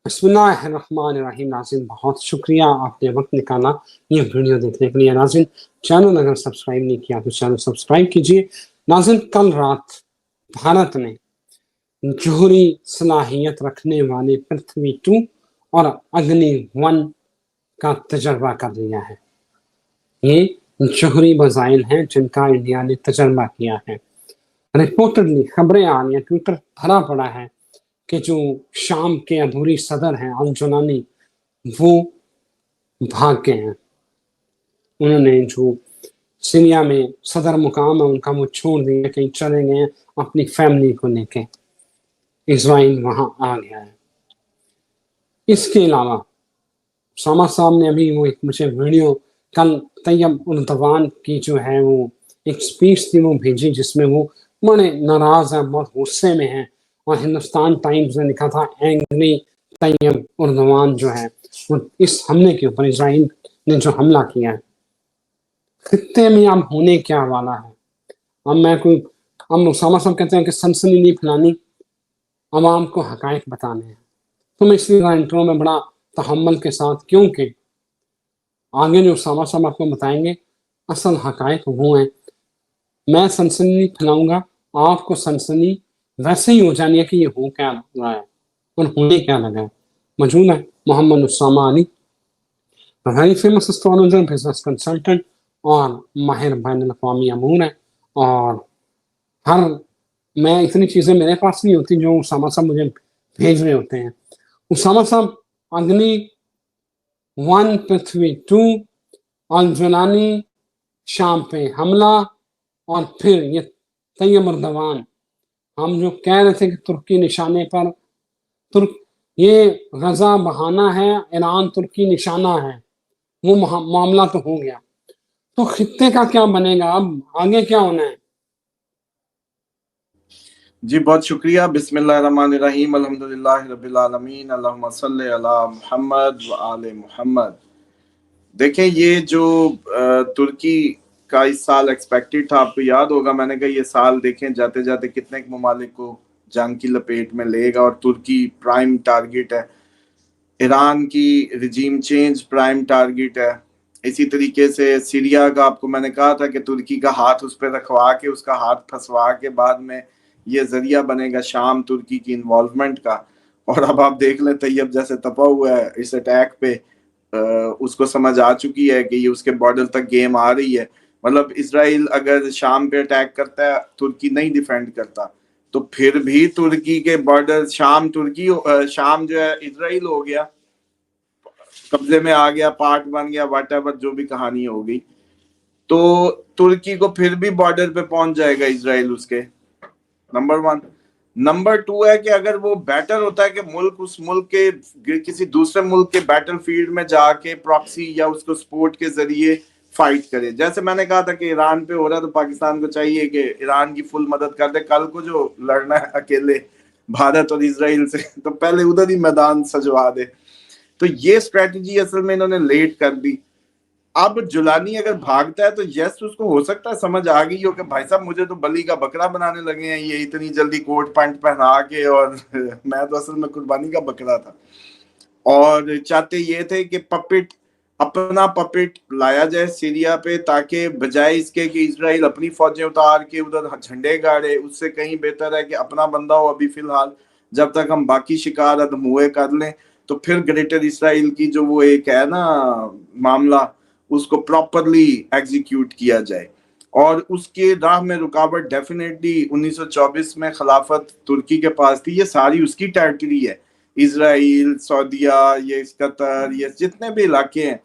بسم اللہ الرحمن الرحیم. ناظرین بہت شکریہ آپ نے وقت نکالا یہ ویڈیو دیکھنے کے لیے. ناظرین چینل اگر سبسکرائب نہیں کیا تو چینل سبسکرائب کیجیے. ناظرین کل رات بھارت نے جوہری صلاحیت رکھنے والے پرتھوی 2 اور اگنی 1 کا تجربہ کر لیا ہے. یہ جوہری میزائل ہیں جن کا انڈیا نے تجربہ کیا ہے. رپورٹڈلی خبریں آ رہی ہیں، ٹویٹر بھرا پڑا ہے کہ جو شام کے عبوری صدر ہیں الجولانی وہ بھاگ گئے ہیں. انہوں نے جو سیریا میں صدر مقام ہے ان کا وہ چھوڑ دیا، کہیں چلے گئے ہیں اپنی فیملی کو لے کے. اسرائیل وہاں آ گیا ہے. اس کے علاوہ اسامہ صاحب نے ابھی وہ ایک مجھے ویڈیو کل طیب اردوان کی جو ہے وہ ایک سپیچ تھی وہ بھیجی جس میں وہ بڑے ناراض ہیں، بہت غصے میں ہیں، اور ہندوستان ٹائمز نے لکھا تھا اینگری طیب اردوان جو ہے وہ اس حملے کے اوپر، اسرائیل نے جو حملہ کیا ہے. خطے میں اب ہونے کیا والا ہے. اب اسامہ صاحب کہتے ہیں کہ سنسنی نہیں پھیلانی، عوام کو حقائق بتانے ہیں. تو میں اس لیے انٹرو میں بڑا تحمل کے ساتھ، کیونکہ آگے جو اسامہ صاحب آپ کو بتائیں گے اصل حقائق وہ ہیں. میں سنسنی نہیں پھیلاؤں گا، آپ کو سنسنی ویسے ہی ہو جانی ہے کہ یہ ہو کیا رہا ہے اور ہونے کیا لگا ہے. موجود ہے Muhammad Usama Ali, very famous astrologer, business consultant اور ماہر بین الاقوامی امور ہے. اور میں اتنی چیزیں میرے پاس نہیں ہوتی جو اسامہ صاحب مجھے بھیج رہے ہوتے ہیں. اسامہ صاحب اگنی 1 پرتھوی 2 الجولانی شام پہ حملہ، اور پھر یہ طیب اردوان. ہم جو کہہ رہے تھے کہ ترکی نشانے پر یہ غزہ بہانہ ہے، ایران ترکی نشانہ ہے، وہ معاملہ تو ہو گیا. تو خطے کا کیا بنے گا، اب آگے کیا ہونا ہے؟ جی بہت شکریہ. بسم اللہ الرحمن الرحیم، الحمدللہ رب العالمین، اللہم صلی علی محمد و آل محمد. دیکھیں یہ جو ترکی کا اس سال ایکسپیکٹڈ تھا، آپ کو یاد ہوگا میں نے کہا یہ سال دیکھیں جاتے جاتے کتنے ممالک کو جنگ کی لپیٹ میں لے گا، اور ترکی پرائم ٹارگٹ ہے. ایران کی رجیم چینج پرائم ٹارگٹ ہے. اسی طریقے سے سیریا کا آپ کو میں نے کہا تھا کہ ترکی کا ہاتھ اس پہ رکھوا کے، اس کا ہاتھ پھنسوا کے بعد میں یہ ذریعہ بنے گا شام ترکی کی انوالومنٹ کا. اور اب آپ دیکھ لیں طیب جیسے تپا ہوا ہے اس اٹیک پہ، اس کو سمجھ آ چکی ہے کہ یہ اس کے بارڈر تک گیم آ رہی ہے. مطلب اسرائیل اگر شام پہ اٹیک کرتا ہے، ترکی نہیں ڈیفینڈ کرتا، تو پھر بھی ترکی کے بارڈر شام جو ہے اسرائیل ہو گیا، قبضے میں آ گیا، پارٹ بن گیا، واٹ ایور جو بھی کہانی ہوگی. تو ترکی کو پھر بھی بارڈر پہ پہنچ جائے گا اسرائیل اس کے. نمبر 1. نمبر 2 ہے کہ اگر وہ بیٹر ہوتا ہے کہ ملک اس ملک کے کسی دوسرے ملک کے بیٹل فیلڈ میں جا کے پراکسی یا اس کو سپورٹ کے ذریعے فائٹ کرے. جیسے میں نے کہا تھا کہ ایران پہ ہو رہا ہے تو پاکستان کو چاہیے کہ ایران کی فل مدد کر دے. کل کو جو لڑنا ہے اکیلے بھارت اور اسرائیل سے تو پہلے ادھر ہی میدان سجوا دے. تو یہ اسٹریٹجی اصل میں انہوں نے لیٹ کر دی. اب جولانی اگر بھاگتا ہے تو یس اس کو ہو سکتا ہے سمجھ آ گئی ہو کہ بھائی صاحب مجھے تو بلی کا بکرا بنانے لگے ہیں یہ اتنی جلدی کوٹ پینٹ پہنا کے، اور میں تو اصل میں قربانی کا بکرا تھا. اور چاہتے یہ تھے کہ اپنا پپٹ لایا جائے سیریا پہ، تاکہ بجائے اس کے کہ اسرائیل اپنی فوجیں اتار کے ادھر جھنڈے گاڑے، اس سے کہیں بہتر ہے کہ اپنا بندہ ہو ابھی فی الحال، جب تک ہم باقی شکار ادموئے کر لیں. تو پھر گریٹر اسرائیل کی جو وہ ایک ہے نا معاملہ، اس کو پراپرلی ایگزیکیوٹ کیا جائے. اور اس کے راہ میں رکاوٹ ڈیفینیٹلی 1924 میں خلافت ترکی کے پاس تھی. یہ ساری اس کی ٹیریٹری ہے، اسرائیل، سعودیہ، یہ قطر، یہ جتنے بھی علاقے ہیں.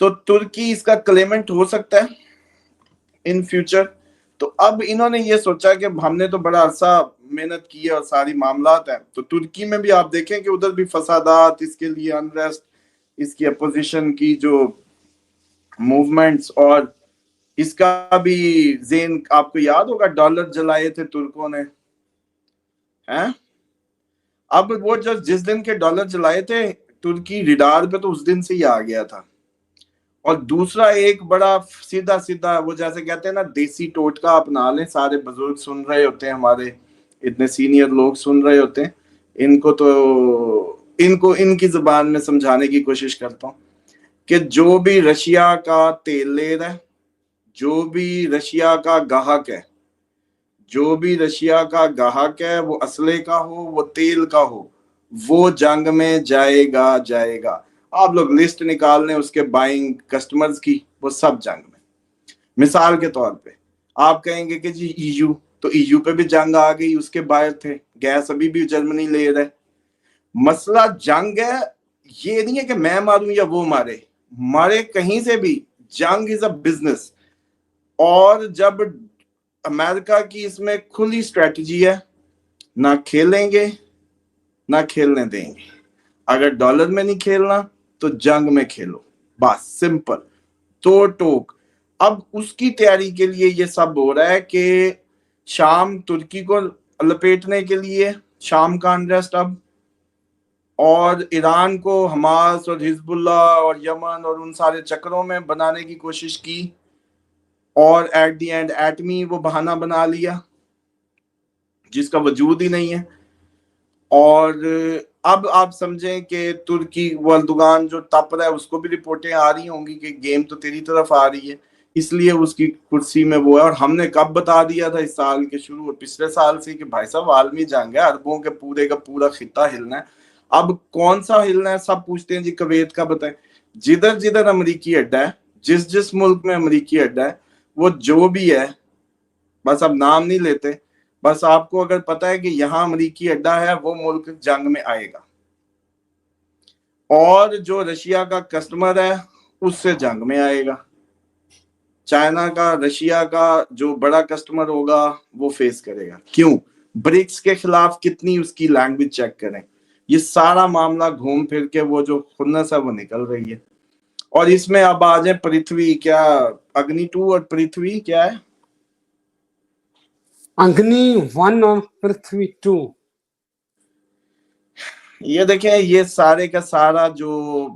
تو ترکی اس کا کلیمنٹ ہو سکتا ہے ان فیوچر. تو اب انہوں نے یہ سوچا کہ ہم نے تو بڑا عرصہ محنت کی ہے اور ساری معاملات ہیں. تو ترکی میں بھی آپ دیکھیں کہ ادھر بھی فسادات، اس کے لیے انریسٹ، اس کی اپوزیشن کی جو موومنٹس، اور اس کا بھی زین آپ کو یاد ہوگا ڈالر جلائے تھے ترکوں نے. اب وہ جس دن کے ڈالر جلائے تھے ترکی ریڈار پہ تو اس دن سے ہی آ گیا تھا. اور دوسرا ایک بڑا سیدھا وہ جیسے کہتے ہیں نا دیسی ٹوٹکا اپنا لیں، سارے بزرگ سن رہے ہوتے ہیں، ہمارے اتنے سینئر لوگ سن رہے ہوتے ہیں، ان کو تو ان کو ان کی زبان میں سمجھانے کی کوشش کرتا ہوں کہ جو بھی رشیا کا تیل لے رہا ہے، جو بھی رشیا کا گاہک ہے، جو بھی رشیا کا گاہک ہے، وہ اسلحے کا ہو، وہ تیل کا ہو، وہ جنگ میں جائے گا. آپ لوگ لسٹ نکال لیں اس کے بائنگ کسٹمرز کی، وہ سب جنگ میں. مثال کے طور پہ آپ کہیں گے کہ جی EU، تو EU پہ بھی جنگ آ گئی، اس کے باہر تھے. گیس ابھی بھی جرمنی لے رہے. مسئلہ جنگ ہے، یہ نہیں ہے کہ میں ماروں یا وہ مارے کہیں سے بھی. جنگ از اے بزنس. اور جب امریکہ کی اس میں کھلی اسٹریٹجی ہے، نہ کھیلیں گے نہ کھیلنے دیں گے. اگر ڈالر میں نہیں کھیلنا تو جنگ میں کھیلو، بس سمپل. تو ٹوک. اب اس کی تیاری کے لیے یہ سب ہو رہا ہے کہ شام ترکی کو لپیٹنے کے لیے، شام کا انریسٹ اب، اور ایران کو حماس اور حزب اللہ اور یمن اور ان سارے چکروں میں بنانے کی کوشش کی، اور ایٹ دی اینڈ ایٹمی وہ بہانہ بنا لیا جس کا وجود ہی نہیں ہے. اور اب آپ سمجھیں کہ ترکی اردوغان جو تپ رہا ہے، اس کو بھی رپورٹیں آ رہی ہوں گی کہ گیم تو تیری طرف آ رہی ہے، اس لیے اس کی کرسی میں وہ ہے. اور ہم نے کب بتا دیا تھا اس سال کے شروع اور پچھلے سال سے کہ بھائی صاحب عالمی جنگ ہے، عربوں کے پورے کا پورا خطہ ہلنا ہے. اب کون سا ہلنا ہے؟ سب پوچھتے ہیں جی کویت کا بتائیں. جدھر جدھر امریکی اڈا ہے، جس ملک میں امریکی اڈا ہے، وہ جو بھی ہے، بس اب نام نہیں لیتے، بس آپ کو اگر پتا ہے کہ یہاں امریکی اڈا ہے، وہ ملک جنگ میں آئے گا. اور جو رشیا کا کسٹمر ہے اس سے جنگ میں آئے گا. چائنا کا رشیا کا جو بڑا کسٹمر ہوگا وہ فیس کرے گا. کیوں؟ برکس کے خلاف کتنی اس کی لینگویج چیک کریں. یہ سارا معاملہ گھوم پھر کے وہ جو خنس ہے وہ نکل رہی ہے. اور اس میں اب آ جائیں پرتھوی، کیا اگنی 2 اور پرتھوی کیا ہے؟ اگنی 1 اور پرتھوی 2. یہ دیکھیں، یہ سارے کا سارا جو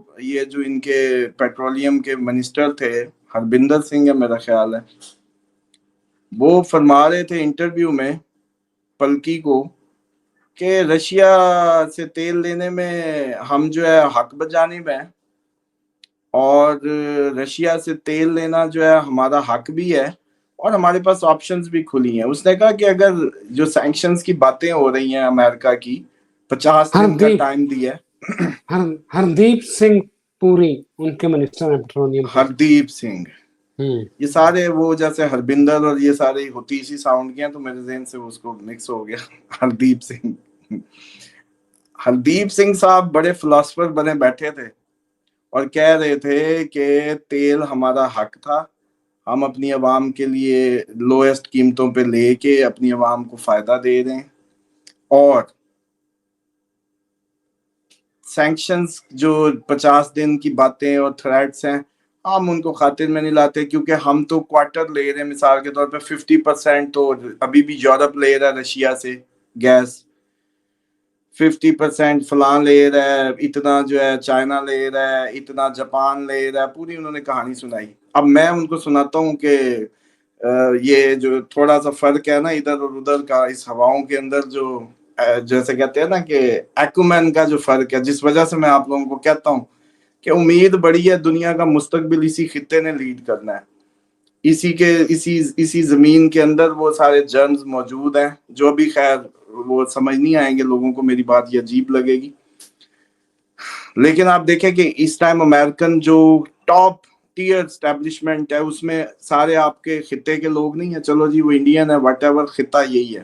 ان کے پیٹرولیم کے منسٹر تھے، ہربندر سنگھ ہے میرا خیال ہے، وہ فرما رہے تھے انٹرویو میں پلکی کو کہ رشیا سے تیل لینے میں ہم جو ہے حق بجانب ہیں، اور رشیا سے تیل لینا جو ہے ہمارا حق بھی ہے، اور ہمارے پاس آپشنز بھی کھلی ہیں. اس نے کہا کہ اگر جو سینکشنز کی باتیں ہو رہی ہیں امریکہ کی، 50 دن کا ٹائم دیا ہے. ہردیپ سنگھ پوری ان کے منسٹر ہیں پیٹرولیم. ہردیپ سنگھ، یہ سارے وہ جیسے ہربندر اور یہ سارے ہوتی اسی ساؤنڈ کے ہیں، تو میرے ذہن سے اس کو مکس ہو گیا. ہردیپ سنگھ صاحب بڑے فلاسفر بنے بیٹھے تھے اور کہہ رہے تھے کہ تیل ہمارا حق تھا، ہم اپنی عوام کے لیے لوئسٹ قیمتوں پہ لے کے اپنی عوام کو فائدہ دے دیں، اور سینکشنز جو 50 دن کی باتیں اور تھریٹس ہیں، ہم ان کو خاطر میں نہیں لاتے، کیونکہ ہم تو کوارٹر لے رہے ہیں. مثال کے طور پہ 50% تو ابھی بھی یورپ لے رہا ہے رشیا سے گیس، 50% فلاں لے رہا ہے، اتنا جو ہے چائنا لے رہا ہے، اتنا جاپان لے رہا ہے. پوری انہوں نے کہانی سنائی. اب میں ان کو سناتا ہوں کہ یہ جو تھوڑا سا فرق ہے نا ادھر اور ادھر کا، اس ہواؤں کے اندر جو جیسے کہتے ہیں نا کہ ایکومین کا جو فرق ہے، جس وجہ سے میں آپ لوگوں کو کہتا ہوں کہ امید بڑی ہے، دنیا کا مستقبل اسی خطے نے لیڈ کرنا ہے. اسی زمین کے اندر وہ سارے جرمز موجود ہیں، جو بھی خیر وہ سمجھ نہیں آئیں گے لوگوں کو، میری بات یہ عجیب لگے گی. لیکن آپ دیکھیں کہ اس ٹائم امریکن جو ٹاپ ٹیئر اسٹیبلشمنٹ ہے، اس میں سارے آپ کے خطے کے لوگ نہیں ہیں. چلو جی وہ انڈین ہے، واٹ ایور، خطہ یہی ہے.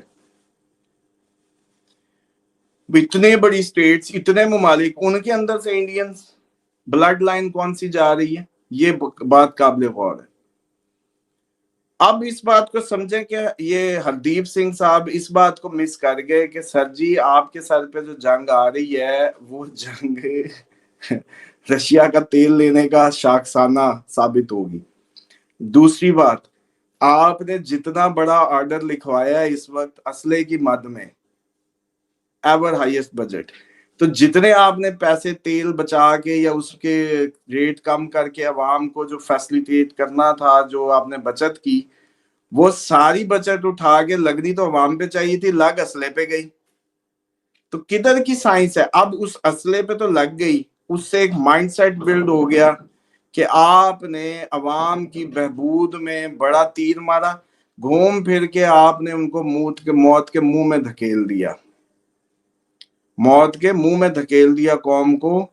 اتنے بڑی سٹیٹس، اتنے ممالک، ان کے اندر سے انڈینز بلڈ لائن کون سی جا رہی ہے، یہ بات قابل غور ہے. اب اس بات کو سمجھیں کہ یہ ہردیپ سنگھ صاحب اس بات کو مس کر گئے کہ سر جی آپ کے سر پہ جو جنگ آ رہی ہے وہ جنگ رشیا کا تیل لینے کا شاخسانہ ثابت ہوگی. دوسری بات، آپ نے جتنا بڑا آرڈر لکھوایا ہے اس وقت اسلحے کی مد میں، ایور ہائیسٹ بجٹ، تو جتنے آپ نے پیسے تیل بچا کے یا اس کے ریٹ کم کر کے عوام کو جو فیسلیٹیٹ کرنا تھا، جو آپ نے بچت کی، وہ ساری بچت اٹھا کے لگنی تو عوام پہ چاہیے تھی، لگ اسلحے پہ گئی. تو کدھر کی سائنس ہے؟ اب اس اسلحے پہ تو لگ گئی، اس سے ایک مائنڈ سیٹ بلڈ ہو گیا کہ آپ نے عوام کی بہبود میں بڑا تیر مارا، گھوم پھر کے آپ نے ان کو موت کے منہ میں دھکیل دیا، موت کے منہ میں دھکیل دیا قوم کو،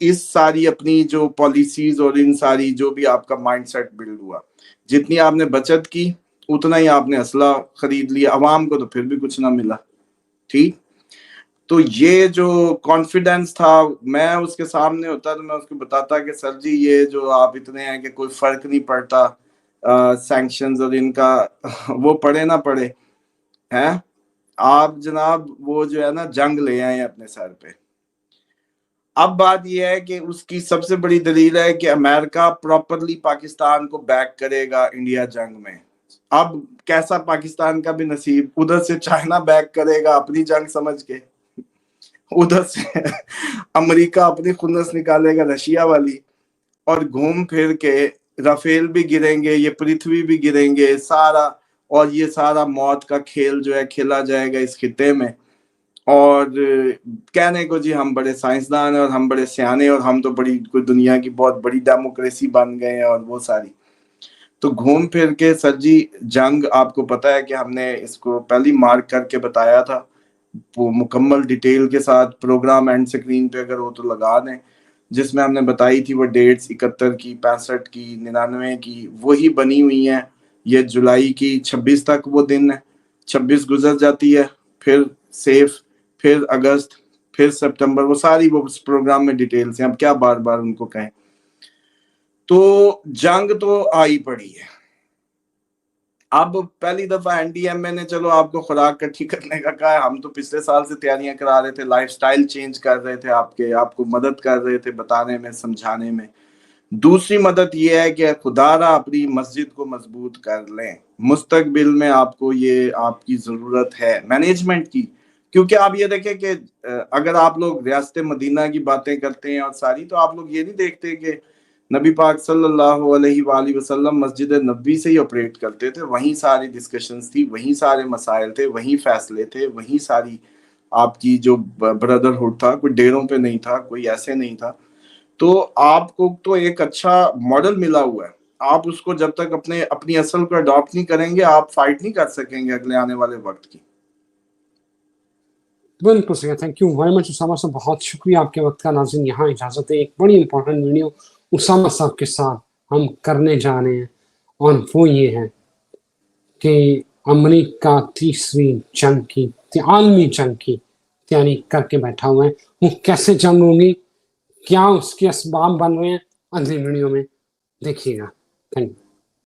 اس ساری اپنی جو پالیسیز اور ان ساری جو بھی آپ کا مائنڈ سیٹ بلڈ ہوا، جتنی آپ نے بچت کی اتنا ہی آپ نے اسلحہ خرید لیا، عوام کو تو پھر بھی کچھ نہ ملا. ٹھیک، تو یہ جو کانفیڈنس تھا، میں اس کے سامنے ہوتا تو میں اس کو بتاتا کہ سر جی یہ جو آپ اتنے ہیں کہ کوئی فرق نہیں پڑتا سینکشنز اور ان کا، وہ پڑے نہ پڑے ہیں، آپ جناب وہ جو ہے نا جنگ لے آئے اپنے سر پہ. اب بات یہ ہے کہ اس کی سب سے بڑی دلیل ہے کہ امریکہ پراپرلی پاکستان کو بیک کرے گا انڈیا جنگ میں. اب کیسا پاکستان کا بھی نصیب، ادھر سے چائنا بیک کرے گا اپنی جنگ سمجھ کے، ادھر سے امریکہ اپنی خنس نکالے گا رشیا والی، اور گھوم پھر کے رافیل بھی گریں گے، یہ پرتھوی بھی گریں گے سارا، اور یہ سارا موت کا کھیل جو ہے کھیلا جائے گا اس خطے میں. اور کہنے کو جی ہم بڑے سائنسدان ہیں اور ہم بڑے سیانے اور ہم تو بڑی کوئی دنیا کی بہت بڑی ڈیموکریسی بن گئے ہیں اور وہ ساری. تو گھوم پھر کے سر جی جنگ آپ کو پتا ہے کہ ہم نے اس کو پہلی مارک کر کے بتایا تھا، وہ مکمل ڈیٹیل کے ساتھ پروگرام اینڈ سکرین پہ اگر ہو تو لگا دیں، جس میں ہم نے بتائی تھی وہ ڈیٹس 71 کی، 65 کی، 99 کی، وہی بنی ہوئی ہیں. یہ جولائی کی 26 تک وہ دن ہے، 26 گزر جاتی ہے، پھر سیف، پھر اگست، پھر سپتمبر، وہ ساری وہ پروگرام میں ڈیٹیلز ہیں، اب کیا بار بار ان کو کہیں. تو جنگ تو آئی پڑی ہے. اب پہلی دفعہ این ڈی ایم اے نے چلو آپ کو خوراک کٹھی کرنے کا کہا ہے، ہم تو پچھلے سال سے تیاریاں کرا رہے تھے، لائف سٹائل چینج کر رہے تھے، آپ کو مدد کر رہے تھے بتانے میں، سمجھانے میں. دوسری مدد یہ ہے کہ خدا را اپنی مسجد کو مضبوط کر لیں، مستقبل میں آپ کو یہ آپ کی ضرورت ہے مینجمنٹ کی. کیونکہ آپ یہ دیکھیں کہ اگر آپ لوگ ریاست مدینہ کی باتیں کرتے ہیں اور ساری، تو آپ لوگ یہ نہیں دیکھتے کہ نبی پاک صلی اللہ علیہ وآلہ وسلم مسجد نبوی سے ہی آپریٹ کرتے تھے، وہیں ساری ڈسکشنز تھی، وہیں سارے مسائل تھے، وہیں فیصلے تھے، وہیں ساری آپ کی جو بردرہڈ تھا، کوئی ڈیروں پہ نہیں تھا، کوئی ایسے نہیں تھا. تو آپ کو تو ایک اچھا ماڈل ملا ہوا ہے، آپ اس کو جب تک اپنی اصل کو اڈاپٹ نہیں کریں گے آپ فائٹ نہیں کر سکیں گے اگلے آنے والے وقت کی. بالکل صحیح، thank you very much Usama صاحب، بہت شکریہ آپ کے وقت کا. ناظرین یہاں اجازت ہے، ایک بڑی امپورٹنٹ ویڈیو اسامہ صاحب کے ساتھ ہم کرنے جا رہے ہیں، اور وہ یہ ہے کہ امریکہ تیسری جنگ کی، عالمی جنگ کی تیاری کر کے بیٹھا ہوا ہے. وہ کیسے جنگ ہوگی، کیا اس کے اسباب بن رہے ہیں، اگلی ویڈیو میں دیکھیے گا. Thank you.